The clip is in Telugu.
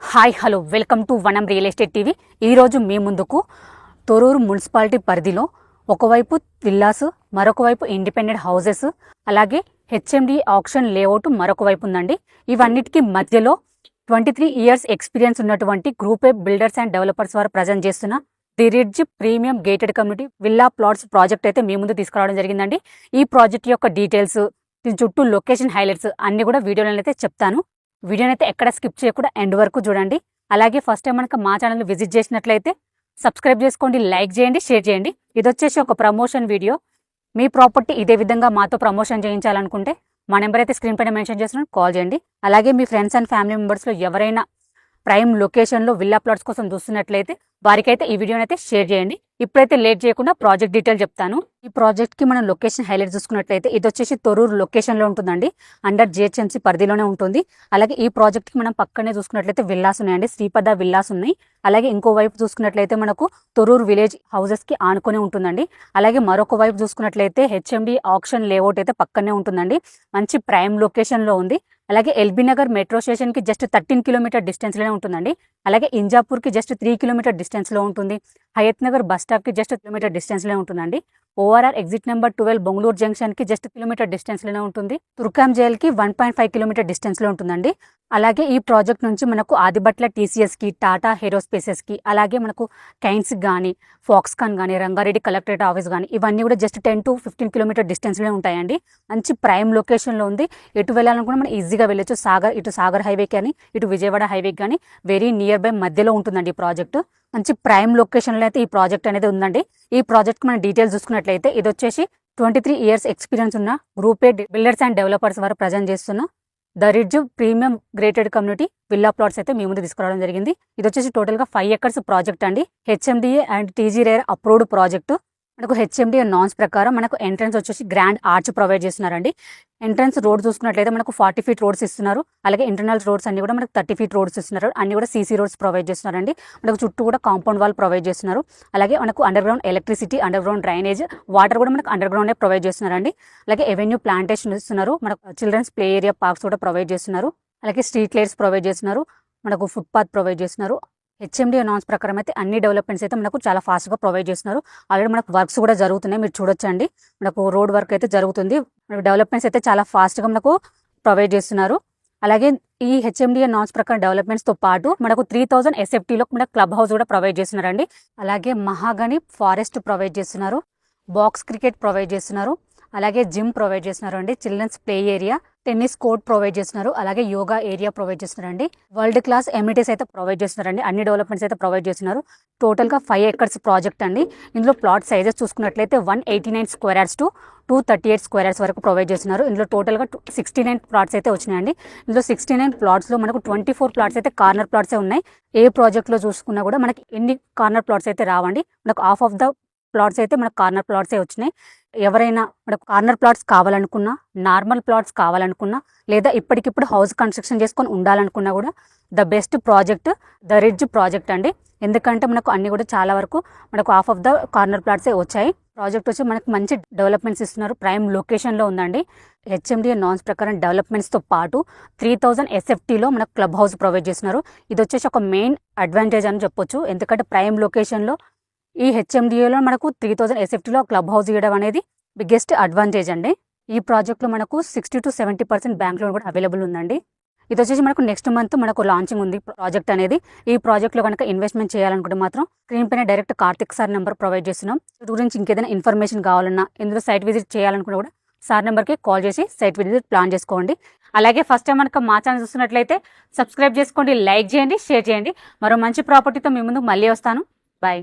హాయ్ హలో వెల్కమ్ టు వనం రియల్ ఎస్టేట్ టీవీ. ఈరోజు మీ ముందుకు తొర్రూరు మున్సిపాలిటీ పరిధిలో ఒకవైపు విల్లాస్, మరొక వైపు ఇండిపెండెంట్ హౌసెస్, అలాగే హెచ్ఎండి ఆక్షన్ లేఅవుట్ మరొక వైపు ఉందండి. ఇవన్నిటికీ మధ్యలో 23 ఇయర్స్ ఎక్స్పీరియన్స్ ఉన్నటువంటి group A builders and developers వారు ప్రజెంట్ చేస్తున్న the ridge premium gated community villa plots project అయితే మీ ముందు తీసుకురావడం జరిగిందండి. ఈ ప్రాజెక్ట్ యొక్క డీటెయిల్స్, దీని చుట్టూ లొకేషన్ హైలైట్స్ అన్ని కూడా వీడియోలో అయితే చెప్తాను. వీడియోని అయితే ఎక్కడ స్కిప్ చేయకుండా ఎండ్ వరకు చూడండి. అలాగే ఫస్ట్ టైం మనకు మా ఛానల్ విజిట్ చేసినట్లయితే సబ్స్క్రైబ్ చేసుకోండి, లైక్ చేయండి, షేర్ చేయండి. ఇది వచ్చేసి ఒక ప్రమోషన్ వీడియో. మీ ప్రాపర్టీ ఇదే విధంగా మాతో ప్రమోషన్ చేయించాలనుకుంటే మా నెంబర్ అయితే స్క్రీన్ పైన మెన్షన్ చేస్తున్నాను, కాల్ చేయండి. అలాగే మీ ఫ్రెండ్స్ అండ్ ఫ్యామిలీ మెంబర్స్లో ఎవరైనా ప్రైమ్ లొకేషన్లో విల్లా ప్లాట్స్ కోసం చూస్తున్నట్లయితే వారికైతే ఈ వీడియోని అయితే షేర్ చేయండి. ఇప్పుడైతే లేట్ చేయకుండా ప్రాజెక్ట్ డీటెయిల్ చెప్తాను. ఈ ప్రాజెక్ట్కి మనం లొకేషన్ హైలైట్ చూసుకున్నట్లయితే ఇది వచ్చేసి తొర్రూరు లొకేషన్లో ఉంటుందండి. అండర్ జిహెచ్ఎంసీ పరిధిలోనే ఉంటుంది. అలాగే ఈ ప్రాజెక్ట్కి మనం పక్కనే చూసుకున్నట్లయితే విల్లాస్ ఉన్నాయండి, శ్రీపద విల్లాస్ ఉన్నాయి. అలాగే ఇంకో వైపు చూసుకున్నట్లయితే మనకు తొర్రూరు విలేజ్ హౌసెస్కి ఆనుకొని ఉంటుందండి. అలాగే మరొక వైపు చూసుకున్నట్లయితే హెచ్ఎండి ఆక్షన్ లేఅవుట్ అయితే పక్కనే ఉంటుందండి. మంచి ప్రైమ్ లొకేషన్లో ఉంది. అలాగే ఎల్బీ నగర్ మెట్రో స్టేషన్కి జస్ట్ 13 కిలోమీటర్ డిస్టెన్స్లోనే ఉంటుందండి. అలాగే ఇంజాపూర్కి జస్ట్ 3 కిలోమీటర్ డిస్టెన్స్లో ఉంటుంది. హయత్ నగర్ బస్ స్టాప్కి జస్ట్ కిలోమీటర్ డిస్టెన్స్లో ఉంటుందండి. ఓఆర్ఆర్ ఎగ్జిట్ నెంబర్ 12 బొంగళూరు జంక్షన్కి జస్ట్ కిలోమీటర్ డిస్టెన్స్లోనే ఉంటుంది. తుర్కాం జైల్కి 1.5 కిలోమీటర్ డిస్టెన్స్లో ఉంటుందండి. అలాగే ఈ ప్రాజెక్ట్ నుంచి మనకు ఆదిబట్ల టీసీఎస్కి, టాటా ఏరోస్పేసెస్కి, అలాగే మనకు కైన్స్కి కానీ, ఫాక్స్కాన్ కానీ, రంగారెడ్డి కలెక్టరేట్ ఆఫీస్ కానీ ఇవన్నీ కూడా జస్ట్ 10 to 15 కిలోమీటర్ డిస్టెన్స్లో ఉంటాయండి. మంచి ప్రైమ్ లొకేషన్లో ఉంది. ఎటు వెళ్ళాలనుకున్నా మనం ఈజీగా వెళ్ళొచ్చు. ఇటు సాగర్ హైవే కానీ, ఇటు విజయవాడ హైవే కానీ వెరీ నియర్ బై మధ్యలో ఉంటుందండి ఈ ప్రాజెక్టు. మంచి ప్రైమ్ లొకేషన్లో అయితే ఈ ప్రాజెక్ట్ అనేది ఉందండి. ఈ ప్రాజెక్ట్ మన డీటెయిల్స్ చూసుకున్నట్లయితే ఇది వచ్చేసి 23 ఇయర్స్ ఎక్స్పీరియన్స్ ఉన్న group A builders and developers వారు ప్రజెంట్ చేస్తున్న the ridge premium grated community villa plots అయితే మీ ముందు తీసుకురావడం జరిగింది. ఇది వచ్చేసి టోటల్గా 5 ఎకర్స్ ప్రాజెక్ట్ అండి. HMDA and TG rare approved project. మనకు హెచ్ఎండిఏ నాన్స్ ప్రకారం మనకు ఎంట్రన్స్ వచ్చేసి గ్రాండ్ ఆర్చ్ ప్రొవైడ్ చేస్తున్నారండి. ఎంట్రన్స్ రోడ్ చూసుకున్నట్లయితే మనకు 40 ఫీట్ రోడ్స్ ఇస్తున్నారు. అలాగే ఇంటర్నల్ రోడ్స్ అన్ని కూడా మనకు 30 ఫీట్ రోడ్స్ ఇస్తున్నారు. అన్ని కూడా సీసీ రోడ్స్ ప్రొవైడ్ చేస్తున్నారండి. మనకు చుట్టూ కూడా కాంపౌండ్ వాల్ ప్రొవైడ్ చేస్తున్నారు. అలాగే మనకు under ground electricity, under ground drainage, water కూడా మనకు అండర్ గ్రౌండ్ ప్రొవైడ్ చేస్తున్నారండి. అలాగే ఎవెన్యూ ప్లాంటేషన్ ఇస్తున్నారు. మనకు చిల్డ్రన్స్ ప్లే ఏరియా పార్క్స్ కూడా ప్రొవైడ్ చేస్తున్నారు. అలాగే స్ట్రీట్ లైట్స్ ప్రొవైడ్ చేస్తున్నారు. మనకు ఫుట్పాత్ ప్రొవైడ్ చేస్తున్నారు. హెచ్ఎండి నాన్స్ ప్రకారం అయితే అన్ని డెవలప్మెంట్స్ అయితే మనకు చాలా ఫాస్ట్గా ప్రొవైడ్ చేస్తున్నారు. ఆల్రెడీ మనకు వర్క్స్ కూడా జరుగుతున్నాయి, మీరు చూడొచ్చండి. మనకు రోడ్ వర్క్ అయితే జరుగుతుంది. మనకు డెవలప్మెంట్స్ అయితే చాలా ఫాస్ట్గా మనకు ప్రొవైడ్ చేస్తున్నారు. అలాగే ఈ హెచ్ఎండిఏ నాన్స్ ప్రకారం డెవలప్మెంట్స్తో పాటు మనకు 3000 ఎస్ఎఫ్టీలో మనకు క్లబ్ హౌస్ కూడా ప్రొవైడ్ చేస్తున్నారండి. అలాగే మహాగని ఫారెస్ట్ ప్రొవైడ్ చేస్తున్నారు. బాక్స్ క్రికెట్ ప్రొవైడ్ చేస్తున్నారు. అలాగే జిమ్ ప్రొవైడ్ చేస్తున్నారు అండి. Children's play area, tennis court provide చేస్తున్నారు. అలాగే యోగా ఏరియా ప్రొవైడ్ చేస్తున్నారండి. వరల్డ్ క్లాస్ ఎమ్యూనిటీస్ అయితే ప్రొవైడ్ చేస్తున్నారండి. అన్ని డెవలప్మెంట్స్ అయితే ప్రొవైడ్ చేస్తున్నారు. టోటల్గా 5 ఎకర్స్ ప్రాజెక్ట్ అండి. ఇందులో ప్లాట్ సైజెస్ చూసుకున్నట్లయితే 189 square yards to 238 square yards వరకు ప్రొవైడ్ చేస్తున్నారు. ఇందులో టోటల్గా 69 ప్లాట్స్ అయితే వచ్చినాయండి. ఇందులో 69 ప్లాట్స్లో మనకు 24 ప్లాట్స్ అయితే కార్నర్ ప్లాట్సే ఉన్నాయి. ఏ ప్రాజెక్ట్లో చూసుకున్నా కూడా మనకి ఎన్ని కార్నర్ ప్లాట్స్ అయితే రావండి. మనకు హాఫ్ ఆఫ్ ద ప్లాట్స్ అయితే మనకు కార్నర్ ప్లాట్సే వచ్చినాయి. ఎవరైనా మనకు కార్నర్ ప్లాట్స్ కావాలనుకున్నా, నార్మల్ ప్లాట్స్ కావాలనుకున్నా, లేదా ఇప్పటికిప్పుడు హౌస్ కన్స్ట్రక్షన్ చేసుకొని ఉండాలనుకున్నా కూడా the best project the ridge project అండి. ఎందుకంటే మనకు అన్ని కూడా చాలా వరకు మనకు హాఫ్ ఆఫ్ ద కార్నర్ ప్లాట్సే వచ్చాయి. ప్రాజెక్ట్ వచ్చి మనకు మంచి డెవలప్మెంట్స్ ఇస్తున్నారు. ప్రైమ్ లొకేషన్లో ఉందండి. హెచ్ఎండిఏ నాన్స్ ప్రకారం డెవలప్మెంట్స్తో పాటు 3000 ఎస్ఎఫ్టీలో మనకు క్లబ్ హౌస్ ప్రొవైడ్ చేస్తున్నారు. ఇది వచ్చేసి ఒక మెయిన్ అడ్వాంటేజ్ అని చెప్పొచ్చు. ఎందుకంటే ప్రైమ్ లొకేషన్లో ఈ హెచ్ఎండిఏలో మనకు 3000 ఎస్ఎఫ్టీలో క్లబ్ హౌస్ ఇవ్వడం అనేది బిగ్గెస్ట్ అడ్వాంటేజ్ అండి. ఈ ప్రాజెక్ట్లో మనకు 60 to 70% బ్యాంక్ లోన్ కూడా అవైలబుల్ ఉందండి. ఇది వచ్చేసి మనకు నెక్స్ట్ మంత్ మనకు లాంచింగ్ ఉంది ప్రాజెక్ట్ అనేది. ఈ ప్రాజెక్ట్లో కనుక ఇన్వెస్ట్మెంట్ చేయాలనుకుంటే మాత్రం స్క్రీన్ పైన direct Karthik sir number provide చేస్తున్నాం. ఇది గురించి ఇంకేదైనా ఇన్ఫర్మేషన్ కావాలన్నా, ఇందులో సైట్ విజిట్ చేయాలనుకున్నా కూడా సార్ నెంబర్కి కాల్ చేసి సైట్ విజిట్ ప్లాన్ చేసుకోండి. అలాగే ఫస్ట్ టైం మనకు మా ఛానల్ చూస్తున్నట్లయితే సబ్స్క్రైబ్ చేసుకోండి, లైక్ చేయండి, షేర్ చేయండి. మరో మంచి ప్రాపర్టీతో మీ ముందు మళ్ళీ వస్తాను. బాయ్.